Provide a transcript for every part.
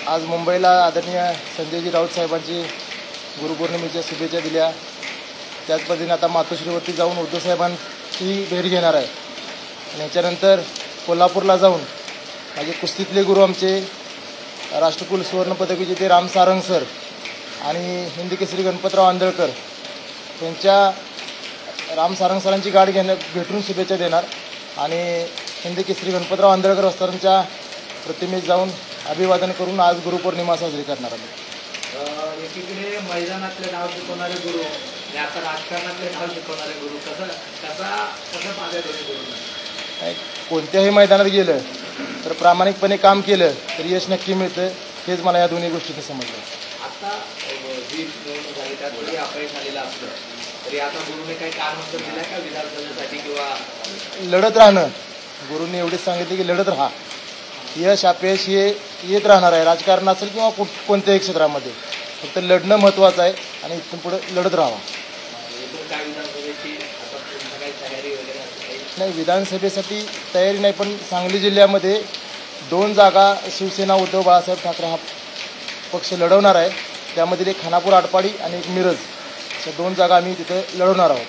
आज मुंबईला आदरणीय संजयजी राऊत साहेबांची गुरुपौर्णिमेच्या शुभेच्छा दिल्या। त्याच पद्धतीने आता मातोश्रीवरती जाऊन उद्धव साहेबांची भेट घेणार आहे आणि याच्यानंतर कोल्हापूरला जाऊन माझे कुस्तीतले गुरु आमचे राष्ट्रकुल सुवर्ण पदक विजेते राम सारंग सर आणि हिंदी केसरी गणपतराव आंदळकर यांच्या राम सारंग सरांची गाठ भेटून शुभेच्छा देणार आणि हिंदी केसरी गणपतराव आंदळकर सरांच्या प्रतिमेस जाऊन अभिवादन करून आज गुरुपौर्णिमा साजरी करणार आहोत। एकीकडे मैदानातले नाव शिकवणारे गुरु आणि आता राजकारणातले नाव शिकवणारे गुरु कसं पाहताय गुरु? कोणत्याही मैदानात गेलं तर प्रामाणिकपणे काम केलं तर यश नक्की मिळतं, हेच मला या दोन्ही गोष्टींचं समजलं। आता जी निवडणूक झाली त्यात जरी अपयश आलेलं असलं तरी आता गुरुने काही काम उत्तर दिलं का विधानसभेसाठी किंवा लढत राहणं? गुरुंनी एवढेच सांगितले की लढत राहा, यश अपयश हे येत राहणार आहे, राजकारण असेल किंवा कोणत्याही क्षेत्रामध्ये, फक्त लढणं महत्त्वाचं आहे आणि इथून पुढे लढत राहावा। काय विधानसभेची काही तयारी वगैरे नाही, विधानसभेसाठी तयारी नाही, पण सांगली जिल्ह्यामध्ये 2 जागा शिवसेना उद्धव बाळासाहेब ठाकरे हा पक्ष लढवणार आहे। त्यामधील एक खानापूर आटपाडी आणि एक मिरज, अशा 2 जागा आम्ही तिथे लढवणार आहोत।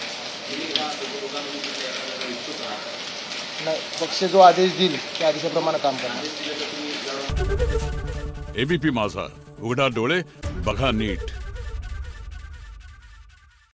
नाही, पक्ष जो आदेश देईल त्या आदेशाप्रमाणे काम करणार। एबीपी माझा, उघडा डोळे बघा नीट।